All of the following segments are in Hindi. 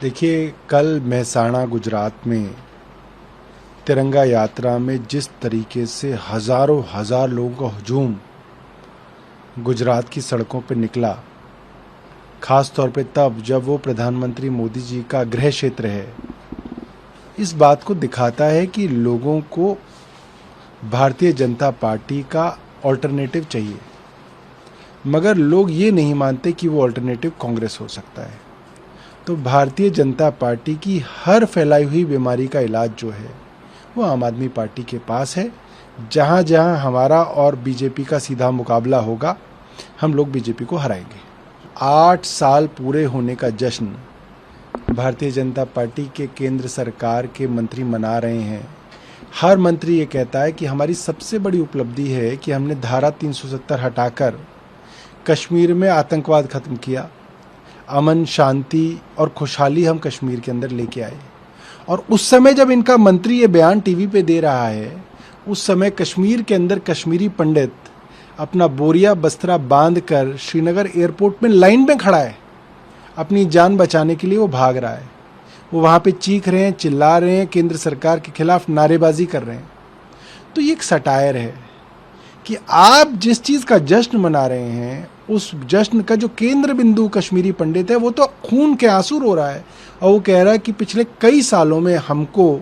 देखिए, कल मेहसाणा गुजरात में तिरंगा यात्रा में जिस तरीके से हजारों हजार लोगों का हुजूम गुजरात की सड़कों पर निकला, खास तौर पे तब जब वो प्रधानमंत्री मोदी जी का गृह क्षेत्र है, इस बात को दिखाता है कि लोगों को भारतीय जनता पार्टी का ऑल्टरनेटिव चाहिए, मगर लोग ये नहीं मानते कि वो ऑल्टरनेटिव कांग्रेस हो सकता है। तो भारतीय जनता पार्टी की हर फैलाई हुई बीमारी का इलाज जो है वो आम आदमी पार्टी के पास है। जहाँ जहाँ हमारा और बीजेपी का सीधा मुकाबला होगा, हम लोग बीजेपी को हराएंगे। 8 साल पूरे होने का जश्न भारतीय जनता पार्टी के केंद्र सरकार के मंत्री मना रहे हैं। हर मंत्री ये कहता है कि हमारी सबसे बड़ी उपलब्धि है कि हमने धारा 370 हटाकर कश्मीर में आतंकवाद खत्म किया, अमन शांति और खुशहाली हम कश्मीर के अंदर लेके आए। और उस समय जब इनका मंत्री ये बयान टीवी पे दे रहा है, उस समय कश्मीर के अंदर कश्मीरी पंडित अपना बोरिया बस्तरा बांधकर श्रीनगर एयरपोर्ट में लाइन में खड़ा है, अपनी जान बचाने के लिए वो भाग रहा है। वो वहाँ पे चीख रहे हैं, चिल्ला रहे हैं, केंद्र सरकार के खिलाफ नारेबाजी कर रहे हैं। तो ये एक सटायर है कि आप जिस चीज़ का जश्न मना रहे हैं, उस जश्न का जो केंद्र बिंदु कश्मीरी पंडित है, वो तो खून के आंसू रो रहा है और वो कह रहा है कि पिछले कई सालों में हमको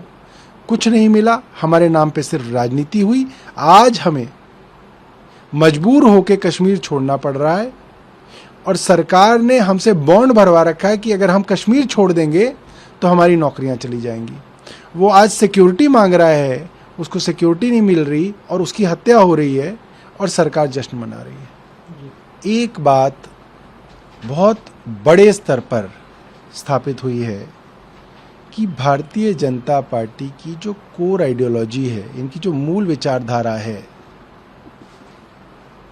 कुछ नहीं मिला, हमारे नाम पे सिर्फ राजनीति हुई, आज हमें मजबूर होकर कश्मीर छोड़ना पड़ रहा है और सरकार ने हमसे बॉन्ड भरवा रखा है कि अगर हम कश्मीर छोड़ देंगे तो हमारी नौकरियां चली जाएंगी। वो आज सिक्योरिटी मांग रहा है, उसको सिक्योरिटी नहीं मिल रही और उसकी हत्या हो रही है और सरकार जश्न मना रही है। एक बात बहुत बड़े स्तर पर स्थापित हुई है कि भारतीय जनता पार्टी की जो कोर आइडियोलॉजी है, इनकी जो मूल विचारधारा है,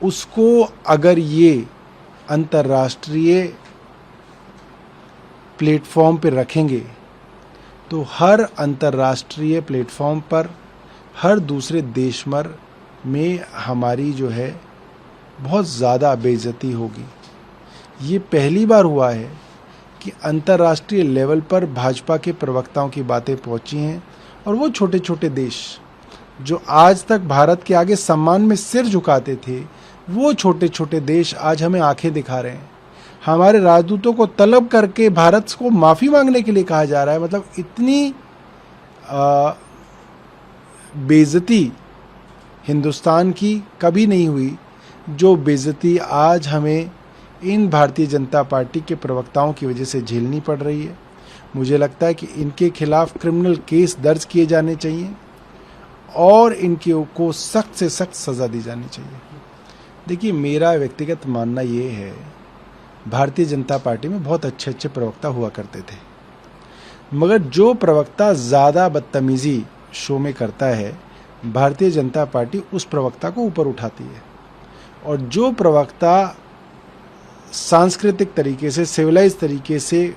उसको अगर ये अंतर्राष्ट्रीय प्लेटफॉर्म पर रखेंगे तो हर अंतर्राष्ट्रीय प्लेटफॉर्म पर हर दूसरे देश में हमारी जो है बहुत ज़्यादा बेइज्जती होगी। ये पहली बार हुआ है कि अंतर्राष्ट्रीय लेवल पर भाजपा के प्रवक्ताओं की बातें पहुंची हैं और वो छोटे छोटे देश जो आज तक भारत के आगे सम्मान में सिर झुकाते थे, वो छोटे छोटे देश आज हमें आंखें दिखा रहे हैं। हमारे राजदूतों को तलब करके भारत को माफ़ी मांगने के लिए कहा जा रहा है। मतलब इतनी बेइज्जती हिंदुस्तान की कभी नहीं हुई जो बेइज्जती आज हमें इन भारतीय जनता पार्टी के प्रवक्ताओं की वजह से झेलनी पड़ रही है। मुझे लगता है कि इनके खिलाफ क्रिमिनल केस दर्ज किए जाने चाहिए और इनके को सख्त से सख्त सज़ा दी जानी चाहिए। देखिए, मेरा व्यक्तिगत मानना ये है, भारतीय जनता पार्टी में बहुत अच्छे अच्छे प्रवक्ता हुआ करते थे, मगर जो प्रवक्ता ज़्यादा बदतमीज़ी शो में करता है, भारतीय जनता पार्टी उस प्रवक्ता को ऊपर उठाती है और जो प्रवक्ता सांस्कृतिक तरीके से, सिविलाइज तरीके से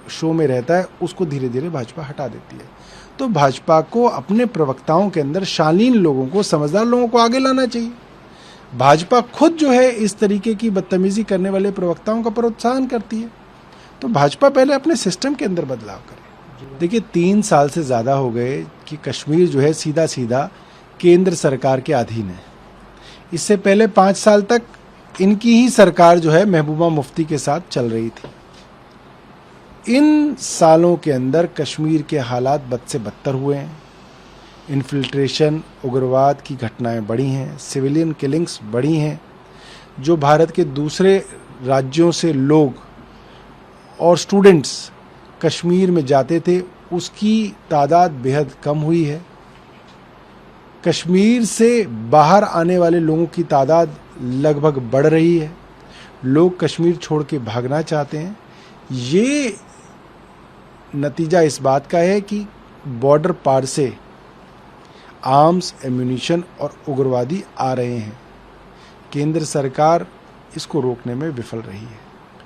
शो में रहता है, उसको धीरे धीरे भाजपा हटा देती है। तो भाजपा को अपने प्रवक्ताओं के अंदर शालीन लोगों को, समझदार लोगों को आगे लाना चाहिए। भाजपा खुद जो है इस तरीके की बदतमीजी करने वाले प्रवक्ताओं का प्रोत्साहन करती है। तो भाजपा पहले अपने सिस्टम के अंदर बदलाव करे। देखिए, 3 साल से ज़्यादा हो गए कि कश्मीर जो है सीधा सीधा केंद्र सरकार के अधीन है। इससे पहले 5 साल तक इनकी ही सरकार जो है महबूबा मुफ्ती के साथ चल रही थी। इन सालों के अंदर कश्मीर के हालात बद से बदतर हुए हैं। इन्फिल्ट्रेशन, उग्रवाद की घटनाएं बढ़ी हैं, सिविलियन किलिंग्स बढ़ी हैं। जो भारत के दूसरे राज्यों से लोग और स्टूडेंट्स कश्मीर में जाते थे, उसकी तादाद बेहद कम हुई है। कश्मीर से बाहर आने वाले लोगों की तादाद लगभग बढ़ रही है। लोग कश्मीर छोड़ के भागना चाहते हैं। ये नतीजा इस बात का है कि बॉर्डर पार से आर्म्स, एम्यूनिशन और उग्रवादी आ रहे हैं। केंद्र सरकार इसको रोकने में विफल रही है।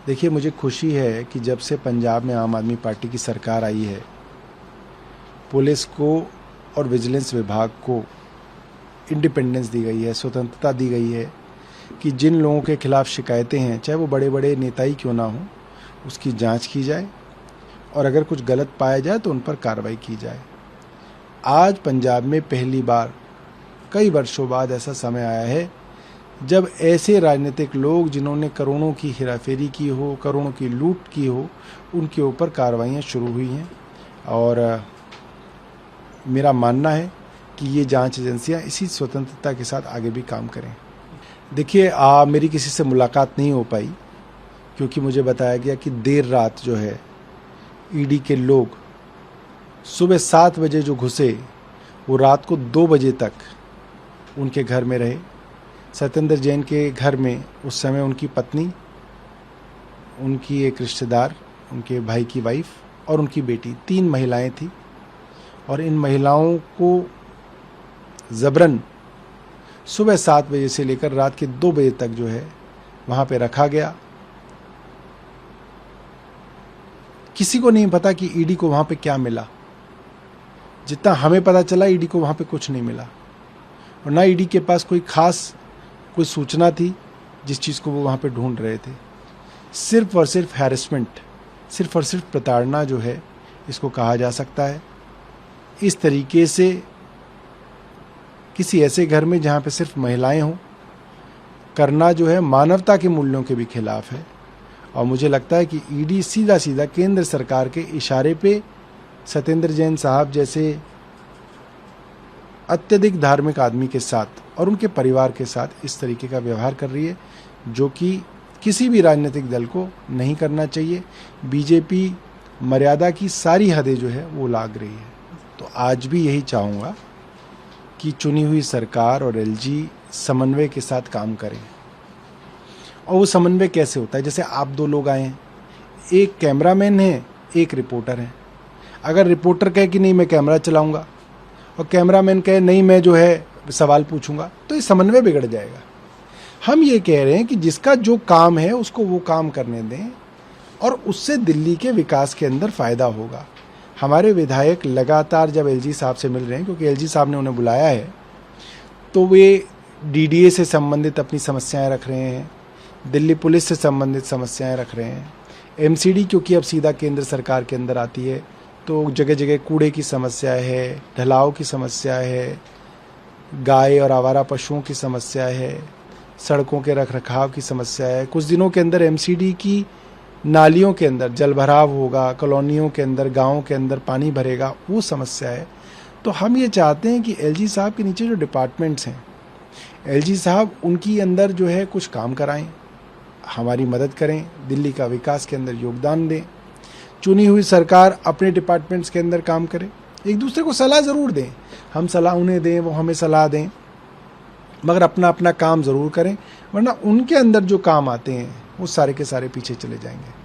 देखिए, मुझे खुशी है कि जब से पंजाब में आम आदमी पार्टी की सरकार आई है, पुलिस को और विजिलेंस विभाग को इंडिपेंडेंस दी गई है, स्वतंत्रता दी गई है कि जिन लोगों के खिलाफ शिकायतें हैं, चाहे वो बड़े बड़े नेता ही क्यों ना हों, उसकी जांच की जाए और अगर कुछ गलत पाया जाए तो उन पर कार्रवाई की जाए। आज पंजाब में पहली बार कई वर्षों बाद ऐसा समय आया है जब ऐसे राजनीतिक लोग जिन्होंने करोड़ों की हेराफेरी की हो, करोड़ों की लूट की हो, उनके ऊपर कार्रवाइयाँ शुरू हुई हैं। और मेरा मानना है कि ये जांच एजेंसियां इसी स्वतंत्रता के साथ आगे भी काम करें। देखिए, मेरी किसी से मुलाकात नहीं हो पाई क्योंकि मुझे बताया गया कि देर रात जो है ईडी के लोग सुबह 7 बजे जो घुसे वो रात को 2 बजे तक उनके घर में रहे। सत्येंद्र जैन के घर में उस समय उनकी पत्नी, उनकी एक रिश्तेदार, उनके भाई की वाइफ और उनकी बेटी, 3 महिलाएं थी। और इन महिलाओं को ज़बरन सुबह 7 बजे से लेकर रात के 2 बजे तक जो है वहाँ पे रखा गया। किसी को नहीं पता कि ईडी को वहाँ पे क्या मिला। जितना हमें पता चला ईडी को वहाँ पे कुछ नहीं मिला और ना ईडी के पास कोई सूचना थी जिस चीज़ को वो वहाँ पे ढूंढ रहे थे। सिर्फ और सिर्फ हैरेसमेंट, सिर्फ और सिर्फ प्रताड़ना जो है इसको कहा जा सकता है। इस तरीके से किसी ऐसे घर में जहाँ पे सिर्फ महिलाएं हों करना जो है मानवता के मूल्यों के भी खिलाफ है। और मुझे लगता है कि ईडी सीधा सीधा केंद्र सरकार के इशारे पे सत्येंद्र जैन साहब जैसे अत्यधिक धार्मिक आदमी के साथ और उनके परिवार के साथ इस तरीके का व्यवहार कर रही है जो कि किसी भी राजनीतिक दल को नहीं करना चाहिए। बीजेपी मर्यादा की सारी हदें जो है वो लांघ रही है। तो आज भी यही चाहूँगा कि चुनी हुई सरकार और एलजी समन्वय के साथ काम करें। और वो समन्वय कैसे होता है? जैसे आप 2 लोग आए हैं, एक कैमरामैन है, एक रिपोर्टर है। अगर रिपोर्टर कहे कि नहीं मैं कैमरा चलाऊंगा और कैमरामैन कहे नहीं मैं जो है सवाल पूछूंगा, तो ये समन्वय बिगड़ जाएगा। हम ये कह रहे हैं कि जिसका जो काम है उसको वो काम करने दें और उससे दिल्ली के विकास के अंदर फ़ायदा होगा। हमारे विधायक लगातार जब एलजी साहब से मिल रहे हैं, क्योंकि एलजी साहब ने उन्हें बुलाया है, तो वे डीडीए से संबंधित अपनी समस्याएं रख रहे हैं, दिल्ली पुलिस से संबंधित समस्याएं रख रहे हैं, एमसीडी क्योंकि अब सीधा केंद्र सरकार के अंदर आती है तो जगह जगह कूड़े की समस्या है, ढलाव की समस्या है, गाय और आवारा पशुओं की समस्या है, सड़कों के रखरखाव की समस्या है। कुछ दिनों के अंदर एमसीडी की नालियों के अंदर जलभराव होगा, कॉलोनियों के अंदर, गाँव के अंदर पानी भरेगा, वो समस्या है। तो हम ये चाहते हैं कि एलजी साहब के नीचे जो डिपार्टमेंट्स हैं, एलजी साहब उनकी अंदर जो है कुछ काम कराएं, हमारी मदद करें, दिल्ली का विकास के अंदर योगदान दें। चुनी हुई सरकार अपने डिपार्टमेंट्स के अंदर काम करे, एक दूसरे को सलाह ज़रूर दें, हम सलाह उन्हें दें, वो हमें सलाह दें, मगर अपना अपना काम ज़रूर करें, वरना उनके अंदर जो काम आते हैं वो सारे के सारे पीछे चले जाएंगे।